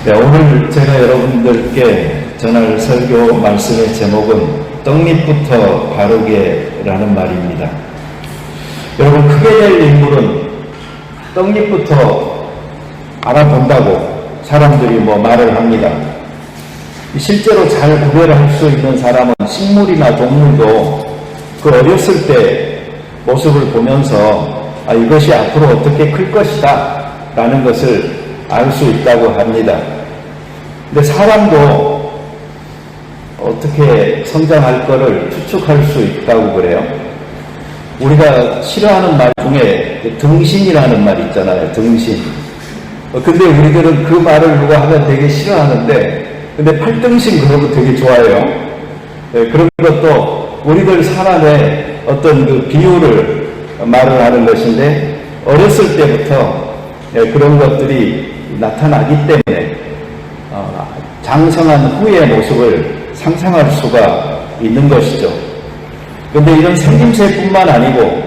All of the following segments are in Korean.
네, 오늘 제가 여러분들께 전할 설교 말씀의 제목은 떡잎부터 바르게라는 말입니다. 여러분, 크게 될 인물은 떡잎부터 알아본다고 사람들이 말을 합니다. 실제로 잘 구별할 수 있는 사람은 식물이나 동물도 그 어렸을 때 모습을 보면서 이것이 앞으로 어떻게 클 것이다 라는 것을 알 수 있다고 합니다. 근데 사람도 어떻게 성장할 것을 추측할 수 있다고 그래요. 우리가 싫어하는 말 중에 등신이라는 말 있잖아요. 등신. 근데 우리들은 그 말을 누가 하면 되게 싫어하는데, 근데 팔등신 그것도 되게 좋아해요. 그런 것도 우리들 사람의 어떤 그 비유를 말을 하는 것인데, 어렸을 때부터 그런 것들이 나타나기 때문에 장성한 후의 모습을 상상할 수가 있는 것이죠. 그런데 이런 생김새뿐만 아니고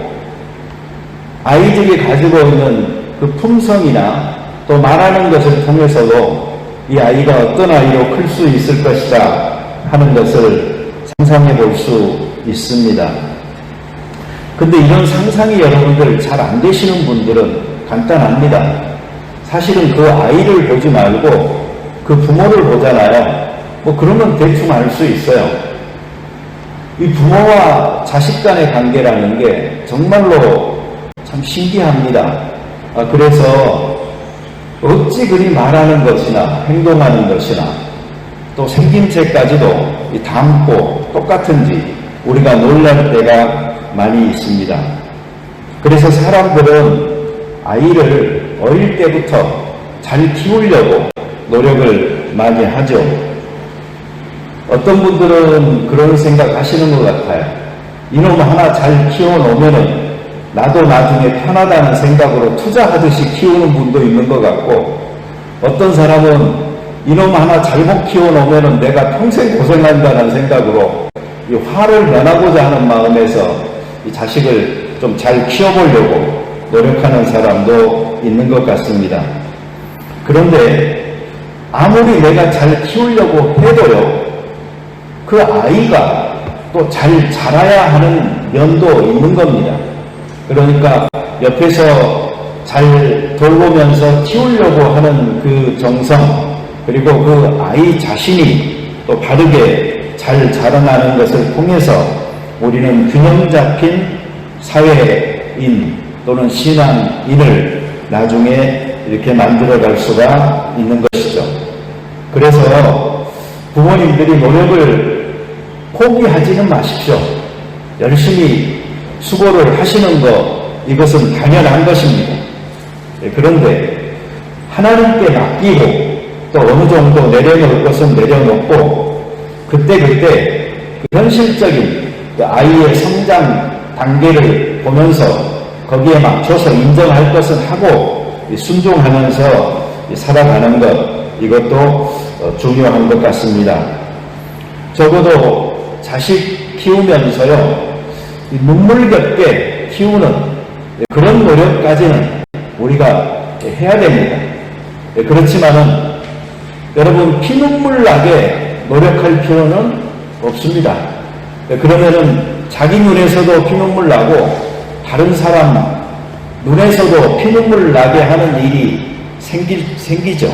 아이들이 가지고 있는 그 품성이나 또 말하는 것을 통해서도 이 아이가 어떤 아이로 클 수 있을 것이다 하는 것을 상상해 볼 수 있습니다. 근데 이런 상상이 여러분들 잘 안 되시는 분들은 간단합니다. 사실은 그 아이를 보지 말고 그 부모를 보잖아요. 그러면 대충 알 수 있어요. 이 부모와 자식 간의 관계라는 게 정말로 참 신기합니다. 그래서 어찌 그리 말하는 것이나 행동하는 것이나 또 생김새까지도 닮고 똑같은지 우리가 놀랄 때가 많이 있습니다. 그래서 사람들은 아이를 어릴 때부터 잘 키우려고 노력을 많이 하죠. 어떤 분들은 그런 생각 하시는 것 같아요. 이놈 하나 잘 키워놓으면은 나도 나중에 편하다는 생각으로 투자하듯이 키우는 분도 있는 것 같고, 어떤 사람은 이놈 하나 잘못 키워놓으면은 내가 평생 고생한다는 생각으로 이 화를 면하고자 하는 마음에서 이 자식을 좀 잘 키워보려고 노력하는 사람도 있는 것 같습니다. 그런데 아무리 내가 잘 키우려고 해도요, 그 아이가 또 잘 자라야 하는 면도 있는 겁니다. 그러니까 옆에서 잘 돌보면서 키우려고 하는 그 정성, 그리고 그 아이 자신이 또 바르게 잘 자라나는 것을 통해서 우리는 균형 잡힌 사회인 또는 신앙인을 나중에 이렇게 만들어갈 수가 있는 것이죠. 그래서 부모님들이 노력을 포기하지는 마십시오. 열심히 수고를 하시는 것, 이것은 당연한 것입니다. 그런데 하나님께 맡기고 또 어느 정도 내려놓을 것은 내려놓고 그때 그 현실적인 그 아이의 성장 단계를 보면서 거기에 맞춰서 인정할 것은 하고 순종하면서 살아가는 것, 이것도 중요한 것 같습니다. 적어도 자식 키우면서요, 눈물겹게 키우는 그런 노력까지는 우리가 해야 됩니다. 그렇지만은 여러분, 피눈물 나게 노력할 필요는 없습니다. 그러면은 자기 눈에서도 피눈물 나고 다른 사람 눈에서도 피눈물 나게 하는 일이 생기죠.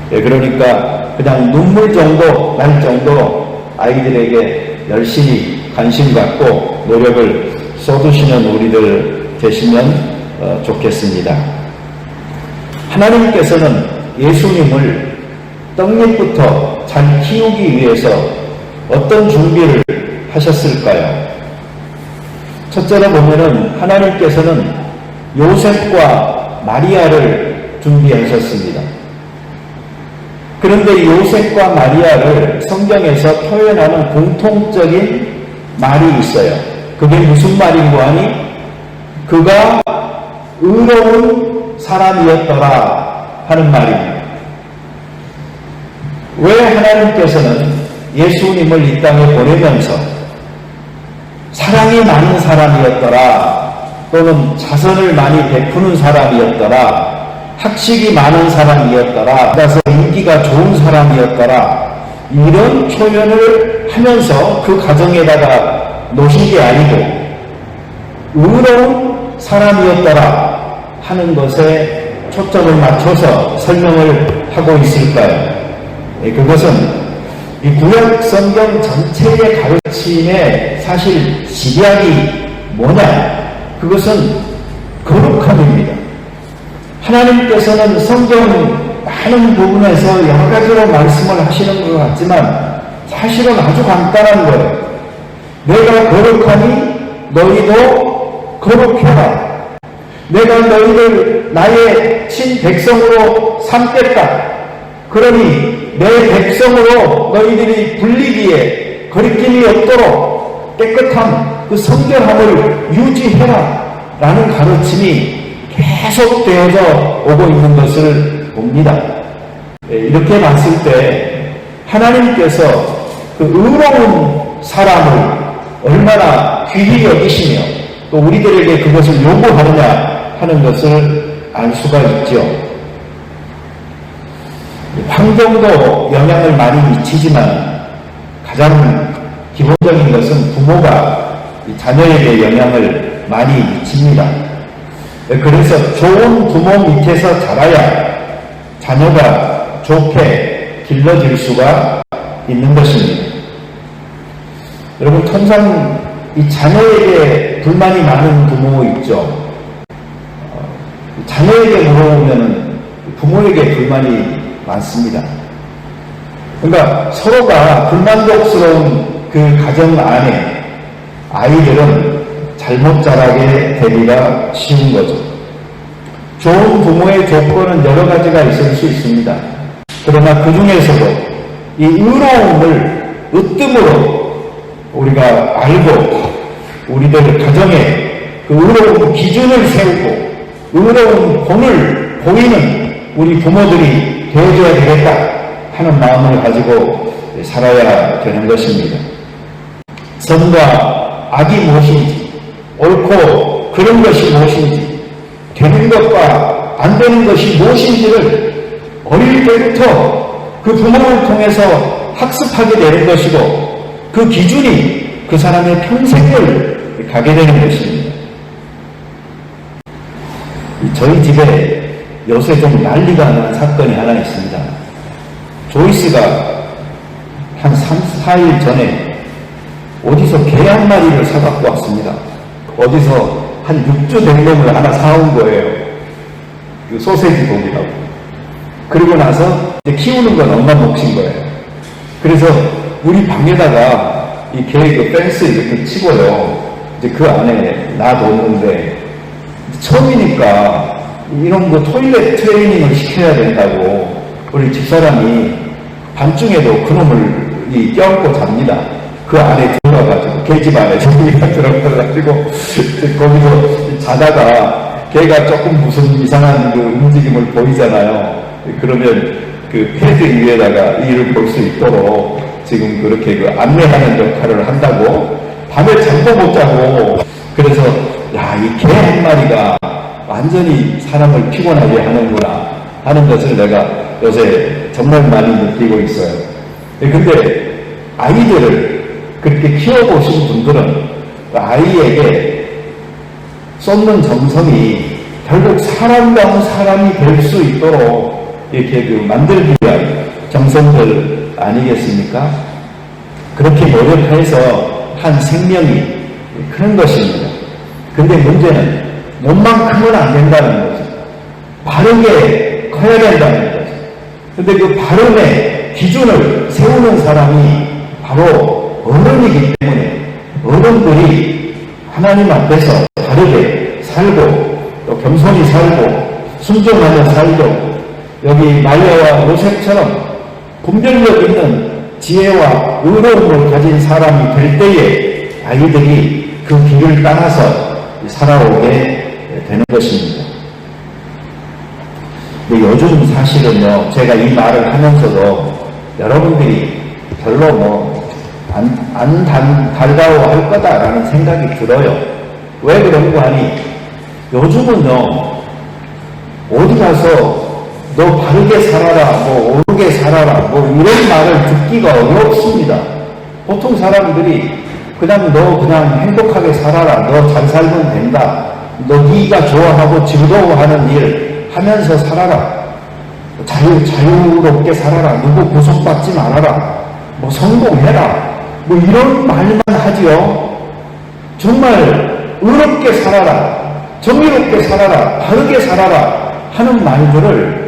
그러니까 그냥 눈물 정도 날 정도로 아이들에게 열심히 관심 갖고 노력을 쏟으시는 우리들 되시면 좋겠습니다. 하나님께서는 예수님을 떡잎부터 잘 키우기 위해서 어떤 준비를 하셨을까요? 첫째로 보면은 하나님께서는 요셉과 마리아를 준비하셨습니다. 그런데 요셉과 마리아를 성경에서 표현하는 공통적인 말이 있어요. 그게 무슨 말인고 하니? 그가 의로운 사람이었더라 하는 말입니다. 왜 하나님께서는 예수님을 이 땅에 보내면서 사랑이 많은 사람이었더라, 또는 자선을 많이 베푸는 사람이었더라, 학식이 많은 사람이었더라, 따라서 인기가 좋은 사람이었더라, 이런 표현을 하면서 그 가정에다가 놓으신 게 아니고 의로운 사람이었더라 하는 것에 초점을 맞춰서 설명을 하고 있을까요? 그것은 이 구약 성경 전체의 가르침의 사실 집약이 뭐냐? 그것은 거룩함입니다. 하나님께서는 성경 많은 부분에서 여러 가지로 말씀을 하시는 것 같지만 사실은 아주 간단한 거예요. 내가 거룩하니 너희도 거룩해라. 내가 너희를 나의 친백성으로 삼겠다. 그러니 내 백성으로 너희들이 불리기에 거리낌이 없도록 깨끗함, 그 성결함을 유지해라 라는 가르침이 계속 되어져 오고 있는 것을 봅니다. 이렇게 봤을 때 하나님께서 그 의로운 사람을 얼마나 귀히 여기시며 또 우리들에게 그것을 요구하느냐 하는 것을 알 수가 있죠. 환경도 영향을 많이 미치지만 가장 기본적인 것은 부모가 자녀에게 영향을 많이 미칩니다. 그래서 좋은 부모 밑에서 자라야 자녀가 좋게 길러질 수가 있는 것입니다. 여러분, 통상 이 자녀에게 불만이 많은 부모 있죠. 자녀에게 물어보면 부모에게 불만이 많습니다. 그러니까 서로가 불만족스러운 그 가정 안에 아이들은 잘못 자라게 되기가 쉬운 거죠. 좋은 부모의 조건은 여러 가지가 있을 수 있습니다. 그러나 그 중에서도 이 의로움을 으뜸으로 우리가 알고 우리들 가정에 그 의로운 기준을 세우고 의로운 본을 보이는 우리 부모들이 되어줘야 되겠다 하는 마음을 가지고 살아야 되는 것입니다. 선과 악이 무엇인지, 옳고 그런 것이 무엇인지, 되는 것과 안 되는 것이 무엇인지를 어릴 때부터 그 부모를 통해서 학습하게 되는 것이고 그 기준이 그 사람의 평생을 가게 되는 것입니다. 저희 집에 요새 좀 난리가 나는 사건이 하나 있습니다. 조이스가 한 3, 4일 전에 어디서 개 한 마리를 사갖고 왔습니다. 어디서 한 6주 된 놈을 하나 사온 거예요. 그 소세지 고기라고. 그리고 나서 이제 키우는 건 엄마 몫인 거예요. 그래서 우리 방에다가 이 개 그 펜스 이렇게 치고요. 이제 그 안에 놔뒀는데 처음이니까 이런 거 토일렛 트레이닝을 시켜야 된다고 우리 집사람이 밤중에도 그놈을 껴안고 잡니다. 그 안에 들어가가지고 개집 안에 저기가 들어가가지고 거기서 자다가 개가 조금 무슨 이상한 그 움직임을 보이잖아요. 그러면 그 패드 위에다가 이를 볼 수 있도록 지금 그렇게 그 안내하는 역할을 한다고 밤에 잠도 못 자고 그래서 야, 이 개 한 마리가 완전히 사람을 피곤하게 하는구나 하는 것을 내가 요새 정말 많이 느끼고 있어요. 근데 아이들을 그렇게 키워보신 분들은 아이에게 쏟는 정성이 결국 사람다운 사람이 될 수 있도록 이렇게 그 만들기 위한 정성들 아니겠습니까? 그렇게 노력해서 한 생명이 그런 것입니다. 근데 문제는 몸만큼은 안 된다는 거죠. 바르게 커야 된다는 거죠. 근데 그 바름의 기준을 세우는 사람이 바로 어른이기 때문에 어른들이 하나님 앞에서 바르게 살고 또 겸손히 살고 순종하며 살고 여기 마리아와 요셉처럼 분별력 있는 지혜와 의로움을 가진 사람이 될 때에 아이들이 그 길을 따라서 살아오게 되는 것입니다. 근데 요즘 사실은요, 제가 이 말을 하면서도 여러분들이 별로 안 달가워할 거다라는 생각이 들어요. 왜 그런가 하니 요즘은요, 어디 가서 너 바르게 살아라, 뭐 오르게 살아라, 뭐 이런 말을 듣기가 어렵습니다. 보통 사람들이 그냥 너 그냥 행복하게 살아라, 너 잘 살면 된다, 너 네가 좋아하고 즐거워하는 일 하면서 살아라, 자유롭게 살아라, 누구 구속받지 말아라, 뭐 성공해라, 뭐 이런 말만 하지요. 정말 의롭게 살아라, 정의롭게 살아라, 바르게 살아라 하는 말들을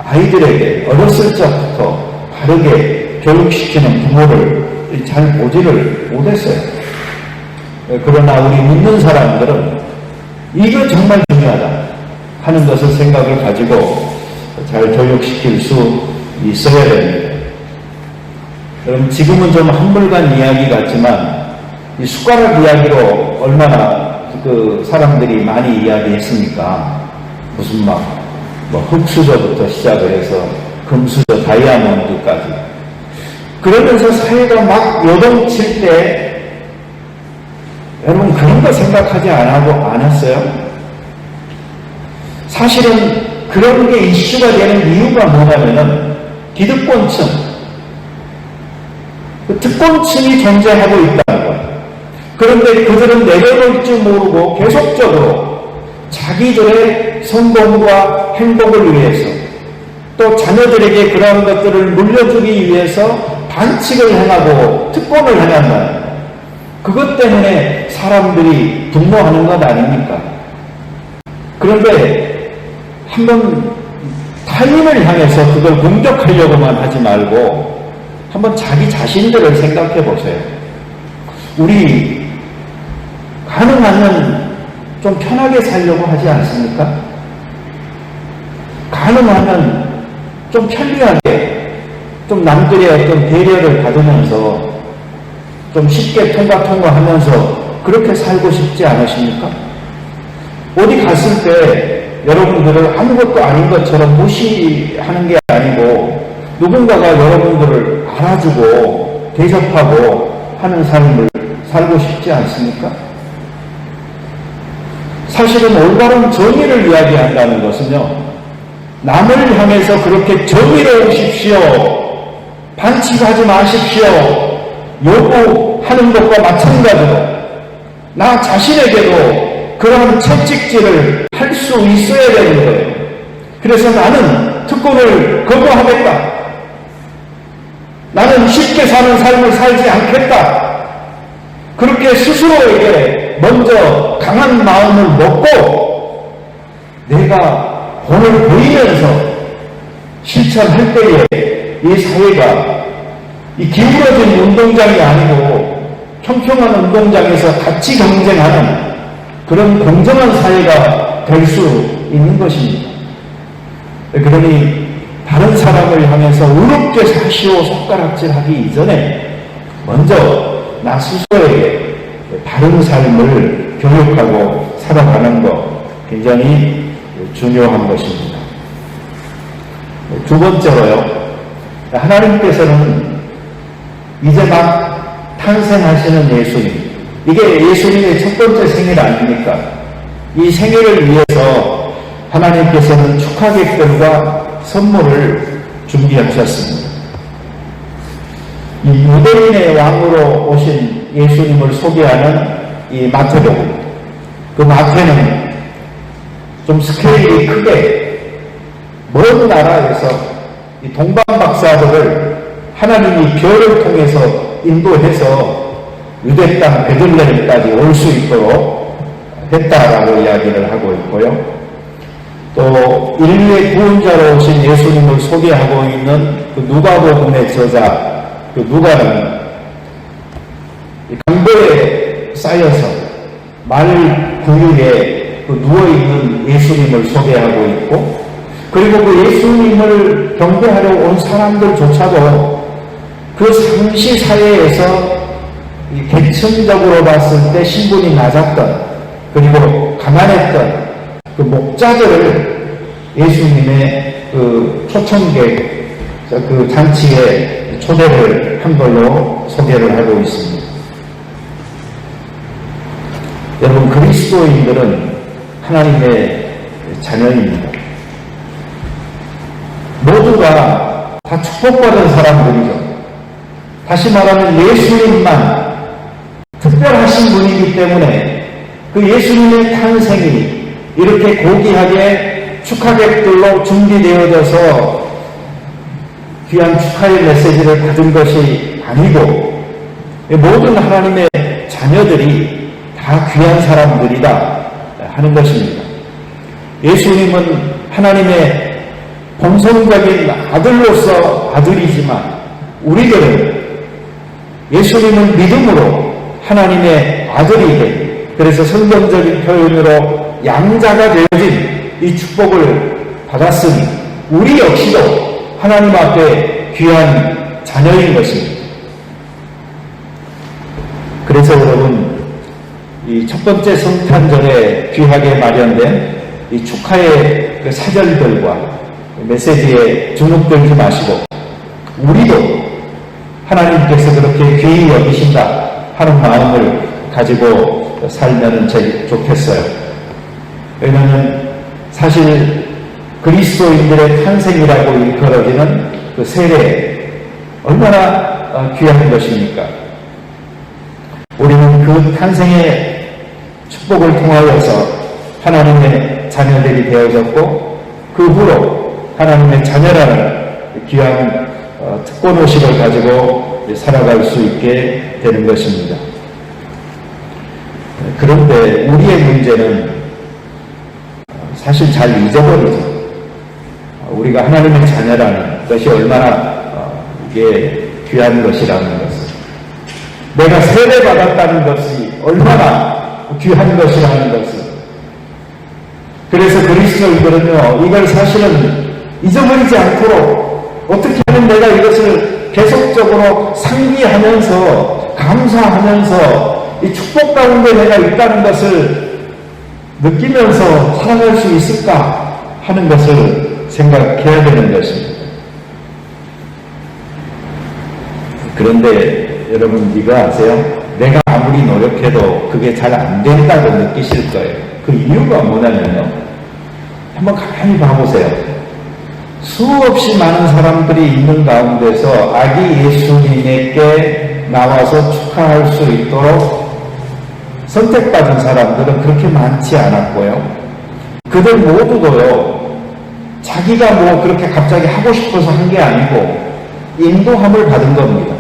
아이들에게 어렸을 적부터 바르게 교육시키는 부모를 잘 보지를 못했어요. 그러나 우리 믿는 사람들은 이거 정말 중요하다 하는 것을 생각을 가지고 잘 교육시킬 수 있어야 됩니다. 그럼 지금은 좀 한물간 이야기 같지만 이 숟가락 이야기로 얼마나 그 사람들이 많이 이야기했습니까? 무슨 뭐 흙수저부터 시작을 해서 금수저, 다이아몬드까지. 그러면서 사회가 막 요동칠 때 여러분 그런 거 생각하지 않았어요? 사실은 그런 게 이슈가 되는 이유가 뭐냐면은 기득권층, 그 특권층이 존재하고 있다는 거예요. 그런데 그들은 내려놓을 줄 모르고 계속적으로 자기들의 성공과 행복을 위해서 또 자녀들에게 그러한 것들을 물려주기 위해서 반칙을 행하고 특권을 행한다는 거예요. 그것 때문에 사람들이 분노하는 것 아닙니까? 그런데 한번 타인을 향해서 그걸 공격하려고만 하지 말고 한번 자기 자신들을 생각해 보세요. 우리 가능하면 좀 편하게 살려고 하지 않습니까? 가능하면 좀 편리하게, 좀 남들의 어떤 배려를 받으면서 좀 쉽게 통과하면서 그렇게 살고 싶지 않으십니까? 어디 갔을 때 여러분들을 아무것도 아닌 것처럼 무시하는 게 아니고 누군가가 여러분들을 알아주고 대접하고 하는 삶을 살고 싶지 않습니까? 사실은 올바른 정의를 이야기한다는 것은요, 남을 향해서 그렇게 정의로우십시오, 반칙하지 마십시오 요구하는 것과 마찬가지로 나 자신에게도 그런 채찍질을 할 수 있어야 되는 거예요. 그래서 나는 특권을 거부하겠다, 나는 쉽게 사는 삶을 살지 않겠다, 그렇게 스스로에게 먼저 강한 마음을 먹고 내가 본을 보이면서 실천할 때에 이 사회가 이 기울어진 운동장이 아니고 평평한 운동장에서 같이 경쟁하는 그런 공정한 사회가 될 수 있는 것입니다. 그러니 다른 사람을 향해서 의롭게 사시오 손가락질하기 이전에 먼저 나 스스로에게 바른 삶을 교육하고 살아가는 것 굉장히 중요한 것입니다. 두 번째로요, 하나님께서는 이제 막 탄생하시는 예수님, 이게 예수님의 첫 번째 생일 아닙니까? 이 생일을 위해서 하나님께서는 축하객들과 선물을 준비하셨습니다. 이 유대인의 왕으로 오신 예수님을 소개하는 이 마태복음, 그 마태는 좀 스케일이 크게 먼 나라에서 이 동방 박사들을 하나님이 별을 통해서 인도해서 유대 땅 베들레헴까지 올 수 있도록 했다라고 이야기를 하고 있고요. 또 인류의 구원자로 오신 예수님을 소개하고 있는 그 누가복음의 저자, 그 누가는 강보에 쌓여서 말 구유에 그 누워있는 예수님을 소개하고 있고, 그리고 그 예수님을 경배하러 온 사람들조차도 그 상시 사회에서 계층적으로 봤을 때 신분이 낮았던, 그리고 가난했던 그 목자들을 예수님의 그 초청객, 그 잔치에 초대를 한 걸로 소개를 하고 있습니다. 여러분, 그리스도인들은 하나님의 자녀입니다. 모두가 다 축복받은 사람들이죠. 다시 말하면 예수님만 특별하신 분이기 때문에 그 예수님의 탄생이 이렇게 고귀하게 축하객들로 준비되어져서 귀한 축하의 메시지를 받은 것이 아니고 모든 하나님의 자녀들이 다 귀한 사람들이다 하는 것입니다. 예수님은 하나님의 본성적인 아들로서 아들이지만 우리들은 예수님을 믿음으로 하나님의 아들이 된, 그래서 성경적인 표현으로 양자가 되어진 이 축복을 받았으니 우리 역시도 하나님 앞에 귀한 자녀인 것입니다. 그래서 여러분, 이 첫 번째 성탄절에 귀하게 마련된 이 축하의 그 사절들과 메시지에 주눅들지 마시고 우리도 하나님께서 그렇게 귀히 여기신다 하는 마음을 가지고 살면 좋겠어요. 왜냐하면 사실 그리스도인들의 탄생이라고 일컬어지는 그 세례 얼마나 귀한 것입니까? 우리는 그 탄생의 축복을 통하여서 하나님의 자녀들이 되어졌고 그 후로 하나님의 자녀라는 귀한 특권의식을 가지고 살아갈 수 있게 되는 것입니다. 그런데 우리의 문제는 사실 잘 잊어버리죠. 우리가 하나님의 자녀라는 것이 얼마나 이게 귀한 것이라는 것을, 내가 세례받았다는 것이 얼마나 귀한 것이라는 것을. 그래서 그리스도인들은요, 이걸 사실은 잊어버리지 않도록 어떻게 하면 내가 이것을 계속적으로 상기하면서 감사하면서 이 축복 가운데 내가 있다는 것을 느끼면서 살아갈 수 있을까 하는 것을 생각해야 되는 것입니다. 그런데 여러분, 이거 아세요? 내가 아무리 노력해도 그게 잘 안 된다고 느끼실 거예요. 그 이유가 뭐냐면요, 한번 가만히 봐보세요. 수없이 많은 사람들이 있는 가운데서 아기 예수님에게 나와서 축하할 수 있도록 선택받은 사람들은 그렇게 많지 않았고요. 그들 모두도요, 자기가 뭐 그렇게 갑자기 하고 싶어서 한 게 아니고 인도함을 받은 겁니다.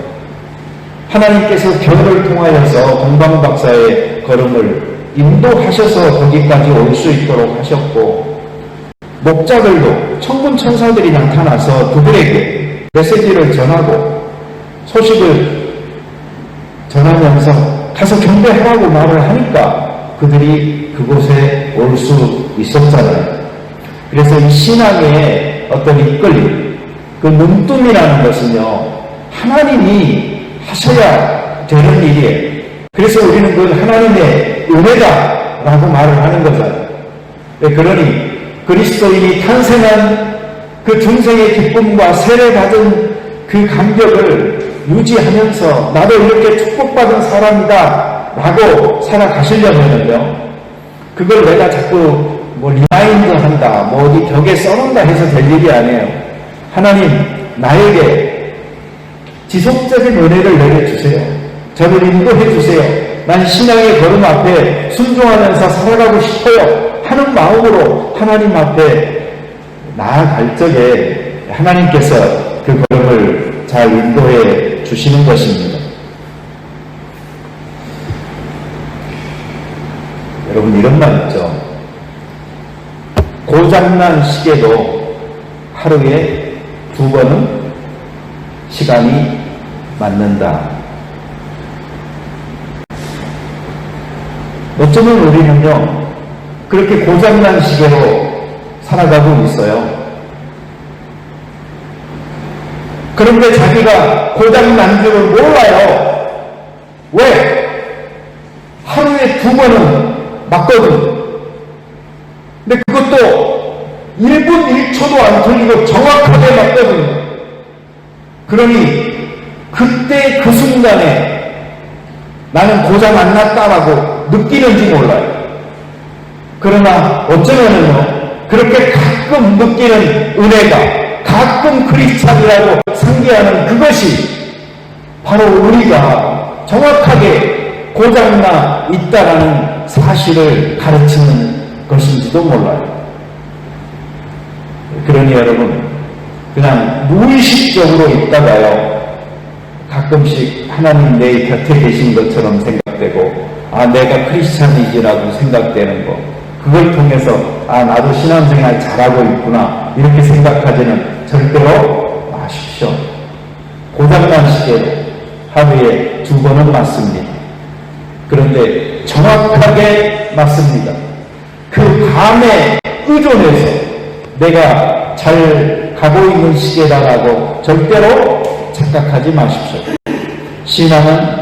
하나님께서 별을 통하여서 동방박사의 걸음을 인도하셔서 거기까지 올 수 있도록 하셨고, 목자들도 천군 천사들이 나타나서 그들에게 메시지를 전하고 소식을 전하면서 가서 경배하라고 말을 하니까 그들이 그곳에 올 수 있었잖아요. 그래서 이 신앙의 어떤 이끌림, 그 눈뜸이라는 것은요, 하나님이 하셔야 되는 일이에요. 그래서 우리는 그건 하나님의 은혜다라고 말을 하는 거잖아요. 그러니 그리스도인이 탄생한 그 중생의 기쁨과 세례받은 그 감격을 유지하면서 나도 이렇게 축복받은 사람이다 라고 살아가시려면요, 그걸 내가 자꾸 뭐 리마인드 한다, 뭐 어디 벽에 써놓는다 해서 될 일이 아니에요. 하나님, 나에게 지속적인 은혜를 내려주세요. 저를 인도해 주세요. 난 신앙의 걸음 앞에 순종하면서 살아가고 싶어요 하는 마음으로 하나님 앞에 나아갈 적에 하나님께서 그 걸음을 잘 인도해 주시는 것입니다. 여러분, 이런 말 있죠. 고장난 시계도 하루에 2번은 시간이 맞는다. 어쩌면 우리는요, 그렇게 고장난 시계로 살아가고 있어요. 그런데 자기가 고장난 줄을 몰라요. 왜? 하루에 2번은 맞거든. 근데 그것도 1분 1초도 안 틀리고 정확하게 맞거든. 그러니 그때 그 순간에 나는 고장 안 났다라고 느끼는지 몰라요. 그러나 어쩌면은요, 그렇게 가끔 느끼는 은혜가 가끔 크리스찬이라고 상기하는 그것이 바로 우리가 정확하게 고장나 있다라는 사실을 가르치는 것인지도 몰라요. 그러니 여러분, 그냥 무의식적으로 있다가요, 가끔씩 하나님 내 곁에 계신 것처럼 생각되고, 아, 내가 크리스찬이지라고 생각되는 거, 그걸 통해서 아, 나도 신앙생활 잘하고 있구나, 이렇게 생각하지는 절대로 마십시오. 고장난 시계로 하루에 2번은 맞습니다. 그런데 정확하게 맞습니다. 그 감에 의존해서 내가 잘 가고 있는 시계다라고 절대로 착각하지 마십시오. 신앙은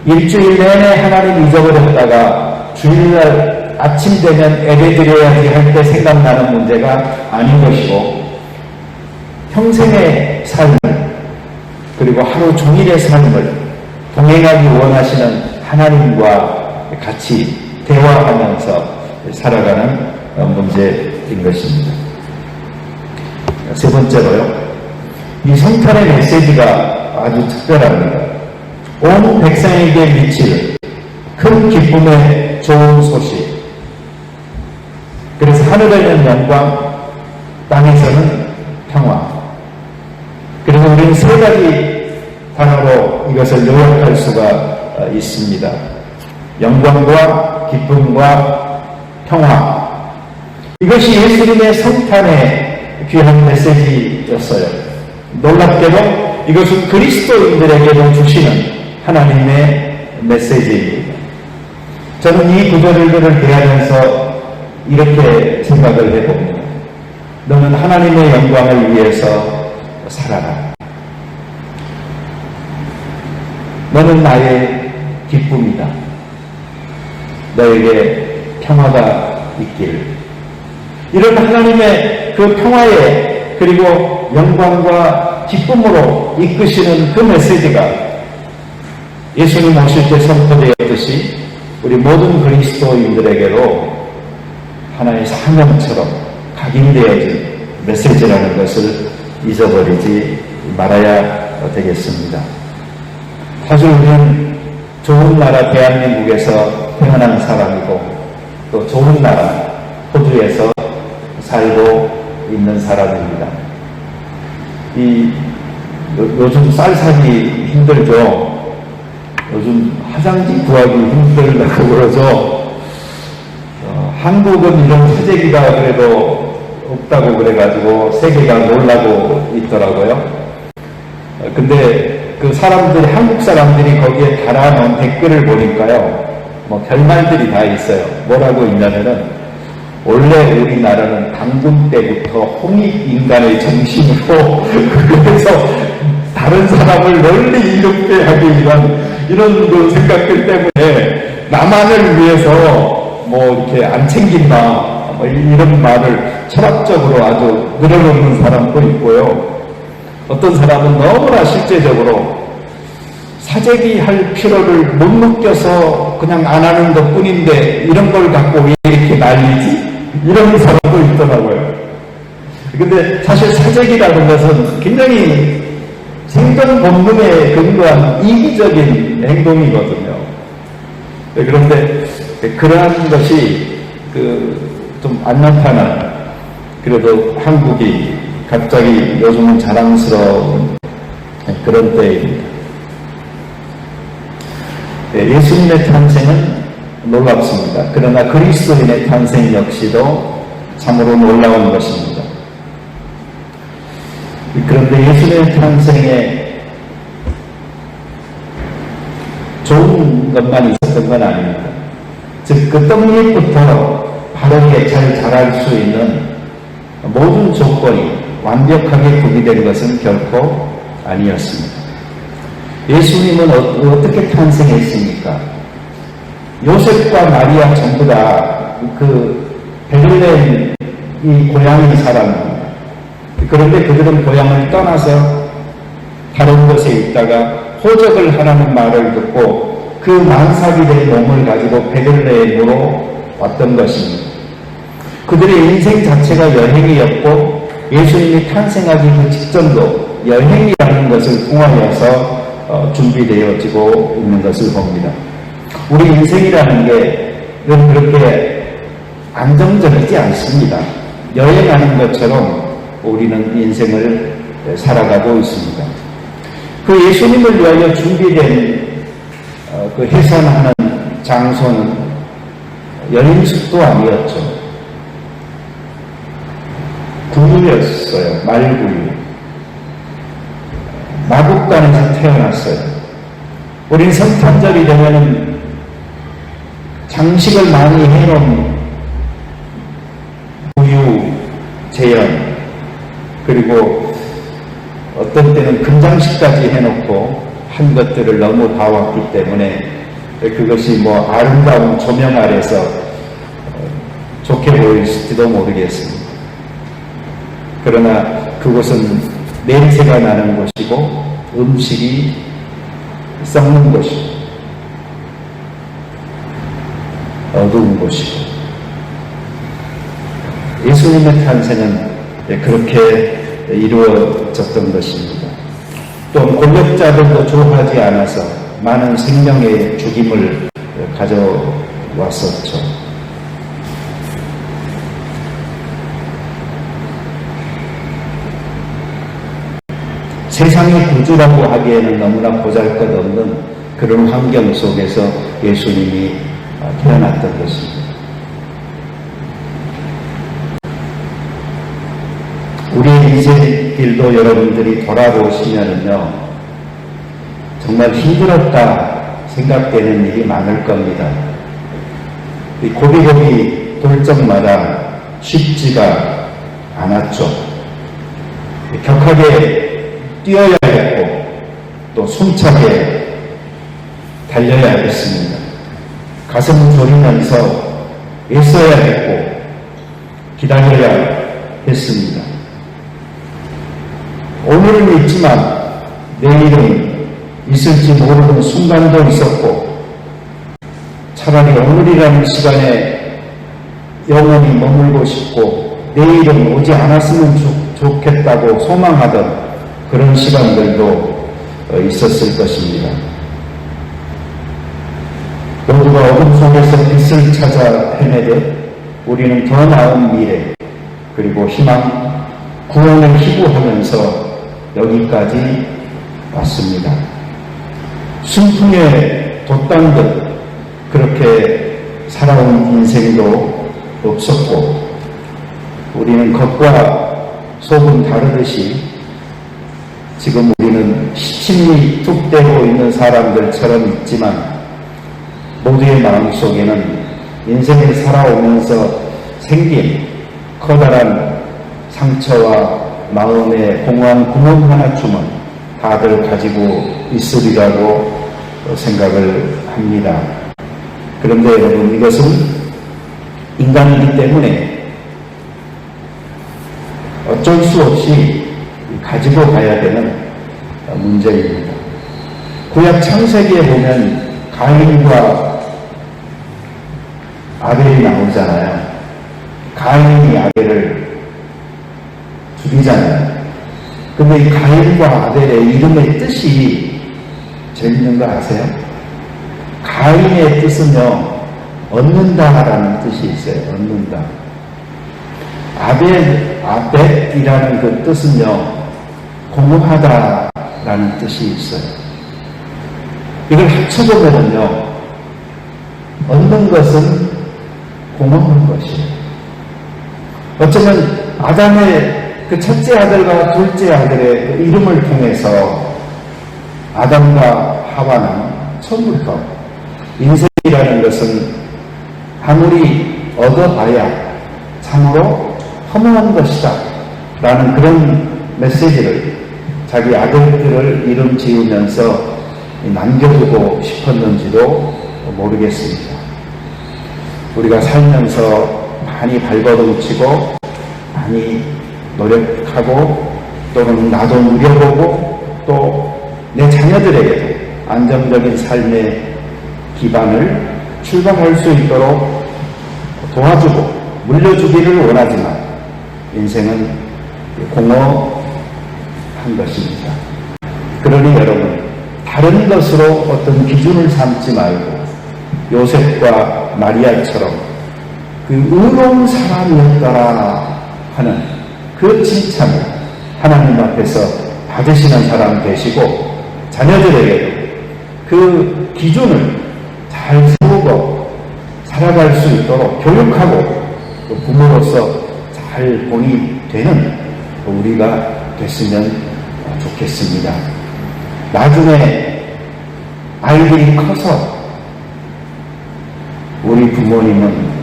일주일 내내 하나님 잊어버렸다가 주일날 아침 되면 예배드려야지 할 때 생각나는 문제가 아닌 것이고, 평생의 삶을 그리고 하루 종일의 삶을 동행하기 원하시는 하나님과 같이 대화하면서 살아가는 문제인 것입니다. 세 번째로요, 이 성탄의 메시지가 아주 특별합니다. 온 백성에게 미칠 큰 기쁨의 좋은 소식. 그래서 하늘에는 영광, 땅에서는 평화. 그래서 우리는 세 가지 단어로 이것을 요약할 수가 있습니다. 영광과 기쁨과 평화. 이것이 예수님의 성탄의 귀한 메시지였어요. 놀랍게도 이것은 그리스도인들에게도 주시는 하나님의 메시지입니다. 저는 이 구절들을 대하면서 이렇게 생각을 해봅니다. 너는 하나님의 영광을 위해서 살아라. 너는 나의 기쁨이다. 너에게 평화가 있기를. 이런 하나님의 그 평화에 그리고 영광과 기쁨으로 이끄시는 그 메시지가 예수님 오실 때 선포되었듯이 우리 모든 그리스도인들에게로 하나의 사명처럼 각인되어진 메시지라는 것을 잊어버리지 말아야 되겠습니다. 사실 우리는 좋은 나라 대한민국에서 태어난 사람이고 또 좋은 나라 호주에서 살고 있는 사람입니다. 요즘 쌀 사기 힘들죠. 요즘 화장지 구하기 힘들다고 그러죠. 한국은 이런 화재기가 그래도 없다고 그래가지고 세계가 놀라고 있더라고요. 근데 그 사람들이, 한국 사람들이 거기에 달아놓은 댓글을 보니까요, 뭐 별말들이 다 있어요. 뭐라고 있냐면은, 원래 우리나라는 당군 때부터 홍익인간의 정신으로 그래서 다른 사람을 널리 이롭게 하기 위한 이런 그 생각들 때문에 나만을 위해서 뭐 이렇게 안 챙긴다, 뭐 이런 말을 철학적으로 아주 늘어놓는 사람도 있고요. 어떤 사람은 너무나 실제적으로 사재기 할 필요를 못 느껴서 그냥 안 하는 것 뿐인데 이런 걸 갖고 왜 이렇게 난리지? 이런 사람도 있더라고요. 근데 사실 사재기라는 것은 굉장히 생존 본능에 근거한 이기적인 행동이거든요. 그런데 그러한 것이 좀 안 나타난, 그래도 한국이 갑자기 요즘은 자랑스러운 그런 때입니다. 예수님의 탄생은 놀랍습니다. 그러나 그리스도인의 탄생 역시도 참으로 놀라운 것입니다. 그런데 예수님의 탄생에 좋은 것만 있었던 건 아닙니다. 즉, 그 떡잎부터 바르게 잘 자랄 수 있는 모든 조건이 완벽하게 구비된 것은 결코 아니었습니다. 예수님은 어떻게 탄생했습니까? 요셉과 마리아 전부 다 그 베들레헴 이 고향의 사람입니다. 그런데 그들은 고향을 떠나서 다른 곳에 있다가 호적을 하라는 말을 듣고 그 만삭이 된 몸을 가지고 베들레헴으로 왔던 것입니다. 그들의 인생 자체가 여행이었고 예수님이 탄생하기 그 직전도 여행이라는 것을 통하여서 준비되어지고 있는 것을 봅니다. 우리 인생이라는 게 그렇게 안정적이지 않습니다. 여행하는 것처럼 우리는 인생을 살아가고 있습니다. 그 예수님을 위하여 준비된 그 해산하는 장소는 여인숙도 아니었죠. 구유였어요. 말구유. 마국간에서 태어났어요. 우린 성탄절이 되면은 장식을 많이 해놓은 구유, 재현, 그리고 어떤 때는 금장식까지 해놓고 한 것들을 너무 봐왔기 때문에 그것이 뭐 아름다운 조명 아래서 좋게 보일지도 모르겠습니다. 그러나 그곳은 냄새가 나는 곳이고 음식이 썩는 곳이고 어두운 곳이고, 예수님의 탄생은 그렇게 이루어졌던 것입니다. 또 권력자들도 좋아하지 않아서 많은 생명의 죽임을 가져왔었죠. 세상의 구주라고 하기에는 너무나 보잘것없는 그런 환경 속에서 예수님이 태어났던 것입니다. 우리의 인생길도 여러분들이 돌아보시면은요, 정말 힘들었다 생각되는 일이 많을 겁니다. 고비고비 돌적마다 쉽지가 않았죠. 격하게 뛰어야 했고 또 숨차게 달려야 했습니다. 가슴 졸이면서 애써야 했고 기다려야 했습니다. 오늘은 있지만 내일은 있을지 모르는 순간도 있었고, 차라리 오늘이라는 시간에 영원히 머물고 싶고 내일은 오지 않았으면 좋겠다고 소망하던 그런 시간들도 있었을 것입니다. 모두가 어둠 속에서 빛을 찾아 헤매듯 우리는 더 나은 미래, 그리고 희망, 구원을 희구하면서 여기까지 왔습니다. 순풍에 돛단 듯 그렇게 살아온 인생도 없었고, 우리는 겉과 속은 다르듯이 지금 우리는 시침이 툭 떼고 있는 사람들처럼 있지만 모두의 마음속에는 인생을 살아오면서 생긴 커다란 상처와 마음의 공허한 구멍 하나쯤은 다들 가지고 있으리라고 생각을 합니다. 그런데 여러분, 이것은 인간이기 때문에 어쩔 수 없이 가지고 가야 되는 문제입니다. 구약 창세기에 보면 가인과 아벨이 나오잖아요. 가인이 아벨을 죽이잖아요. 근데 이 가인과 아벨의 이름의 뜻이 재밌는 거 아세요? 가인의 뜻은요, 얻는다라는 뜻이 있어요. 얻는다. 아벨이라는 그 뜻은요, 공허하다라는 뜻이 있어요. 이걸 합쳐보면요, 얻는 것은 공허한 것이에요. 어쩌면 아담의 그 첫째 아들과 둘째 아들의 그 이름을 통해서 아담과 하와는 처음부터 인생이라는 것은 아무리 얻어봐야 참으로 허무한 것이다 라는 그런 메시지를 자기 아들들을 이름 지으면서 남겨두고 싶었는지도 모르겠습니다. 우리가 살면서 많이 발버둥치고 많이 노력하고 또는 나도 누려보고 또 내 자녀들에게도 안정적인 삶의 기반을 출발할 수 있도록 도와주고 물려주기를 원하지만 인생은 공허한 것입니다. 그러니 여러분, 다른 것으로 어떤 기준을 삼지 말고 요셉과 마리아처럼 그 의로운 사람이었더라 하는 그 칭찬을 하나님 앞에서 받으시는 사람 되시고, 자녀들에게도 그 기준을 잘 세우고 살아갈 수 있도록 교육하고, 또 부모로서 잘 본이 되는 우리가 됐으면 좋겠습니다. 나중에 아이들이 커서 우리 부모님은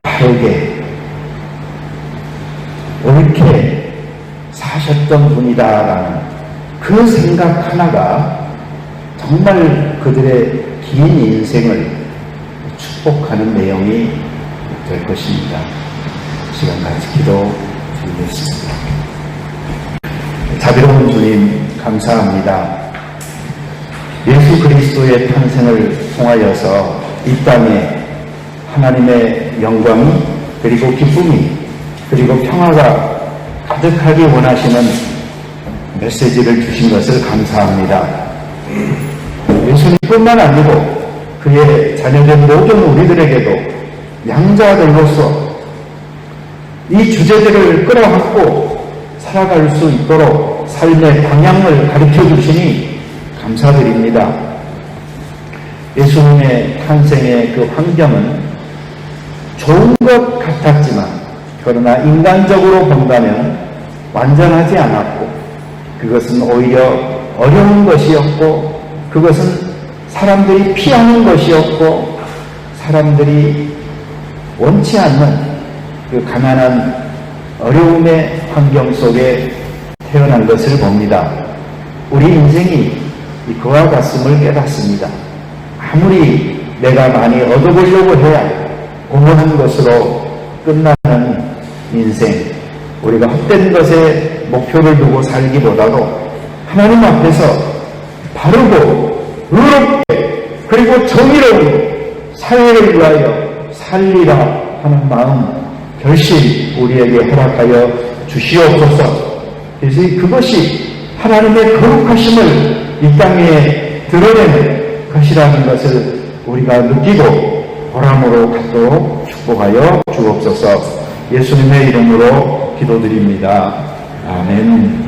바르게 옳게 사셨던 분이다라는 그 생각 하나가 정말 그들의 긴 인생을 축복하는 내용이 될 것입니다. 시간 같이 기도 드리겠습니다. 자비로운 주님, 감사합니다. 예수 그리스도의 탄생을 통하여서 이 땅에 하나님의 영광이, 그리고 기쁨이, 그리고 평화가 가득하기 원하시는 메시지를 주신 것을 감사합니다. 예수님뿐만 아니고 그의 자녀된 모든 우리들에게도 양자들로서 이 주제들을 끌어안고 살아갈 수 있도록 삶의 방향을 가르쳐 주시니 감사드립니다. 예수님의 탄생의 그 환경은 좋은 것 같았지만, 그러나 인간적으로 본다면 완전하지 않았고, 그것은 오히려 어려운 것이었고, 그것은 사람들이 피하는 것이었고, 사람들이 원치 않는 그 가난한 어려움의 환경 속에 태어난 것을 봅니다. 우리 인생이 그와 같음을 깨닫습니다. 아무리 내가 많이 얻어보려고 해야 공허한 것으로 끝나는 인생, 우리가 헛된 것에 목표를 두고 살기보다도 하나님 앞에서 바르고 의롭게 그리고 정의로운 사회를 위하여 살리라 하는 마음, 결심 우리에게 허락하여 주시옵소서. 그래서 그것이 하나님의 거룩하심을 이 땅에 드러내는 것이라는 것을 우리가 느끼고 보람으로 갖도록 축복하여 주옵소서. 예수님의 이름으로 기도드립니다. 아멘.